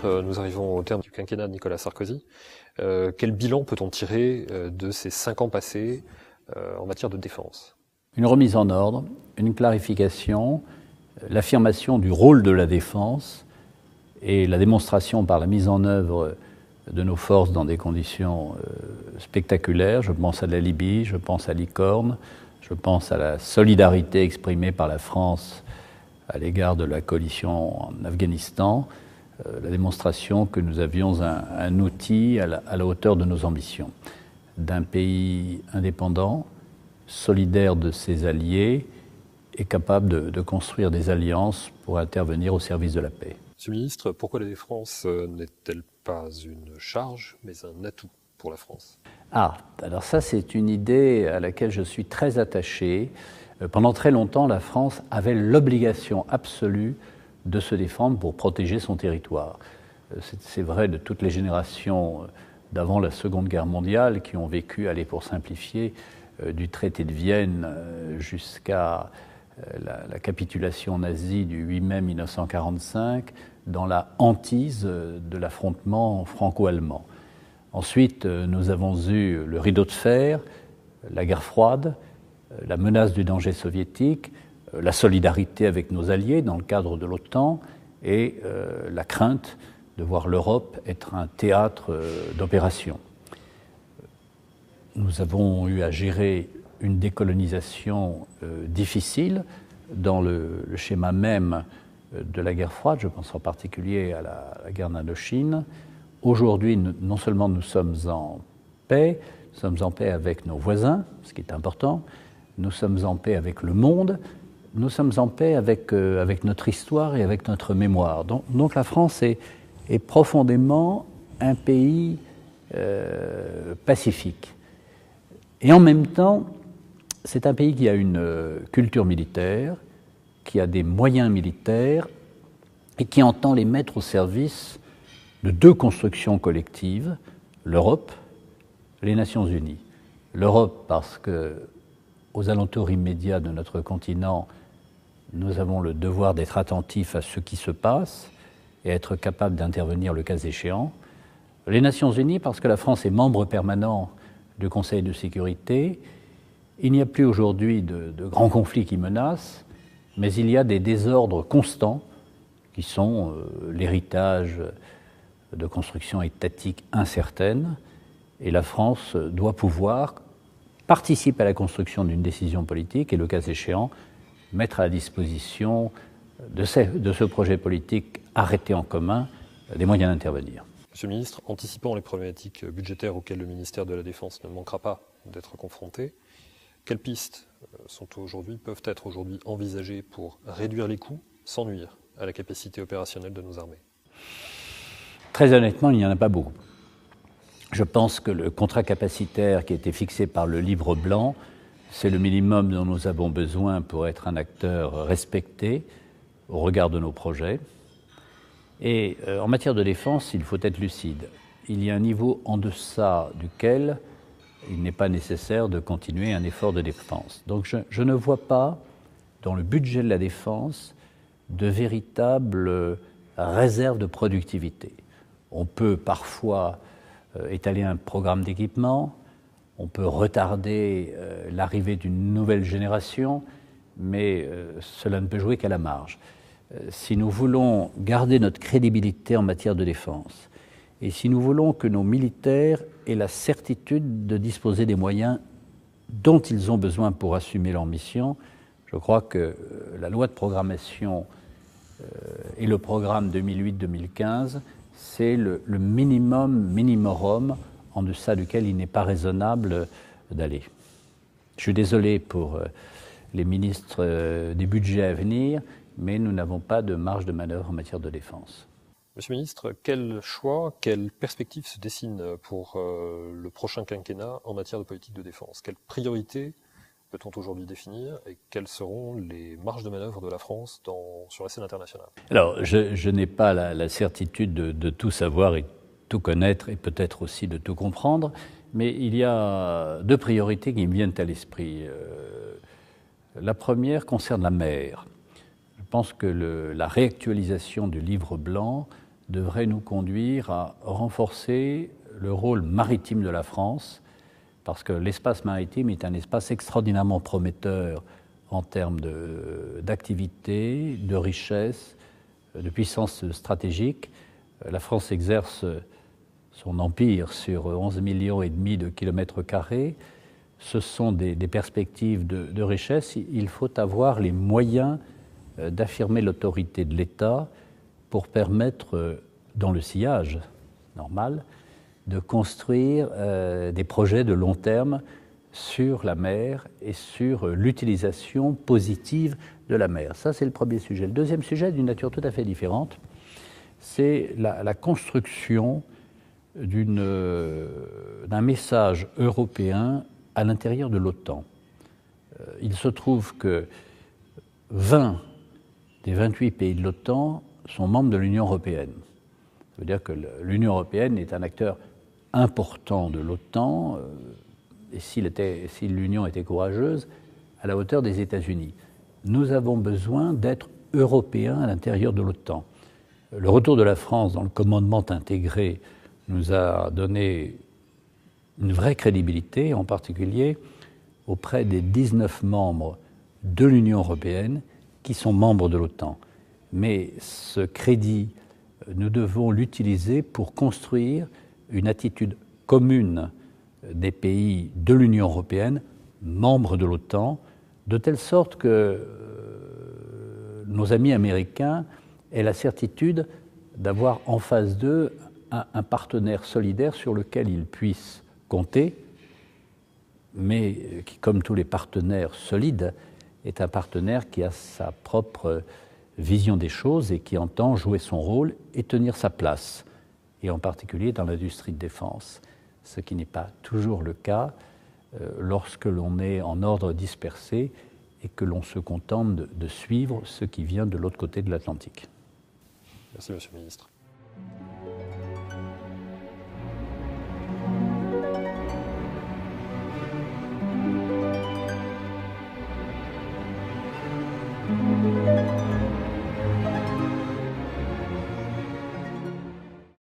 ministre, nous arrivons au terme du quinquennat de Nicolas Sarkozy. Quel bilan peut-on tirer de ces 5 ans passés en matière de défense? Une remise en ordre, une clarification, l'affirmation du rôle de la défense et la démonstration par la mise en œuvre de nos forces dans des conditions spectaculaires. Je pense à la Libye, je pense à Licorne, je pense à la solidarité exprimée par la France à l'égard de la coalition en Afghanistan, la démonstration que nous avions un outil à la hauteur de nos ambitions, d'un pays indépendant, solidaire de ses alliés et capable de construire des alliances pour intervenir au service de la paix. Monsieur le ministre, pourquoi la défense n'est-elle pas une charge, mais un atout pour la France? Alors ça, c'est une idée à laquelle je suis très attaché. Pendant très longtemps, la France avait l'obligation absolue de se défendre pour protéger son territoire. C'est vrai de toutes les générations d'avant la Seconde Guerre mondiale qui ont vécu, allez pour simplifier, du traité de Vienne jusqu'à la capitulation nazie du 8 mai 1945 dans la hantise de l'affrontement franco-allemand. Ensuite, nous avons eu le rideau de fer, la guerre froide, la menace du danger soviétique, la solidarité avec nos alliés dans le cadre de l'OTAN et la crainte de voir l'Europe être un théâtre d'opérations. Nous avons eu à gérer une décolonisation difficile dans le schéma même de la guerre froide, je pense en particulier à la guerre d'Indochine. Aujourd'hui, non seulement nous sommes en paix, nous sommes en paix avec nos voisins, ce qui est important, nous sommes en paix avec le monde, nous sommes en paix avec notre histoire et avec notre mémoire. Donc la France est profondément un pays pacifique. Et en même temps, c'est un pays qui a une culture militaire, qui a des moyens militaires et qui entend les mettre au service de 2 constructions collectives, l'Europe, les Nations Unies. L'Europe parce qu'aux alentours immédiats de notre continent, nous avons le devoir d'être attentifs à ce qui se passe et être capables d'intervenir le cas échéant. Les Nations Unies parce que la France est membre permanent du Conseil de sécurité. Il n'y a plus aujourd'hui de grands conflits qui menacent, mais il y a des désordres constants qui sont l'héritage de constructions étatiques incertaines. Et la France doit pouvoir participer à la construction d'une décision politique et, le cas échéant, mettre à la disposition de ce projet politique arrêté en commun des moyens d'intervenir. Monsieur le ministre, anticipant les problématiques budgétaires auxquelles le ministère de la Défense ne manquera pas d'être confronté, quelles pistes peuvent être aujourd'hui envisagées pour réduire les coûts sans nuire à la capacité opérationnelle de nos armées? Très honnêtement, il n'y en a pas beaucoup. Je pense que le contrat capacitaire qui a été fixé par le livre blanc, c'est le minimum dont nous avons besoin pour être un acteur respecté au regard de nos projets. Et en matière de défense, il faut être lucide. Il y a un niveau en deçà duquel il n'est pas nécessaire de continuer un effort de défense. Donc je ne vois pas dans le budget de la défense de véritables réserves de productivité. On peut parfois étaler un programme d'équipement, on peut retarder l'arrivée d'une nouvelle génération, mais cela ne peut jouer qu'à la marge. Si nous voulons garder notre crédibilité en matière de défense, et si nous voulons que nos militaires aient la certitude de disposer des moyens dont ils ont besoin pour assumer leur mission, je crois que la loi de programmation et le programme 2008-2015, c'est le minimum en deçà duquel il n'est pas raisonnable d'aller. Je suis désolé pour les ministres des budgets à venir, mais nous n'avons pas de marge de manœuvre en matière de défense. Monsieur le ministre, quel choix, quelle perspective se dessine pour le prochain quinquennat en matière de politique de défense? Quelles priorités peut-on aujourd'hui définir et quelles seront les marges de manœuvre de la France sur la scène internationale? Alors, je n'ai pas la certitude de tout savoir et tout connaître et peut-être aussi de tout comprendre, mais il y a 2 priorités qui me viennent à l'esprit. La première concerne la mer. Je pense que la réactualisation du livre blanc devrait nous conduire à renforcer le rôle maritime de la France, parce que l'espace maritime est un espace extraordinairement prometteur en termes d'activité, de richesse, de puissance stratégique. La France exerce son empire sur 11,5 millions de kilomètres carrés. Ce sont des perspectives de richesse. Il faut avoir les moyens d'affirmer l'autorité de l'État pour permettre, dans le sillage normal, de construire des projets de long terme sur la mer et sur l'utilisation positive de la mer. Ça, c'est le premier sujet. Le deuxième sujet, d'une nature tout à fait différente, c'est la construction d'un message européen à l'intérieur de l'OTAN. Il se trouve que 20 des 28 pays de l'OTAN sont membres de l'Union européenne. Ça veut dire que l'Union européenne est un acteur important de l'OTAN, et si l'Union était courageuse, à la hauteur des États-Unis. Nous avons besoin d'être européens à l'intérieur de l'OTAN. Le retour de la France dans le commandement intégré nous a donné une vraie crédibilité, en particulier auprès des 19 membres de l'Union européenne qui sont membres de l'OTAN. Mais ce crédit, nous devons l'utiliser pour construire une attitude commune des pays de l'Union européenne, membres de l'OTAN, de telle sorte que nos amis américains aient la certitude d'avoir en face d'eux un partenaire solidaire sur lequel ils puissent compter, mais qui, comme tous les partenaires solides, est un partenaire qui a sa propre vision des choses et qui entend jouer son rôle et tenir sa place, et en particulier dans l'industrie de défense, ce qui n'est pas toujours le cas lorsque l'on est en ordre dispersé et que l'on se contente de suivre ce qui vient de l'autre côté de l'Atlantique. Merci, Monsieur le Ministre.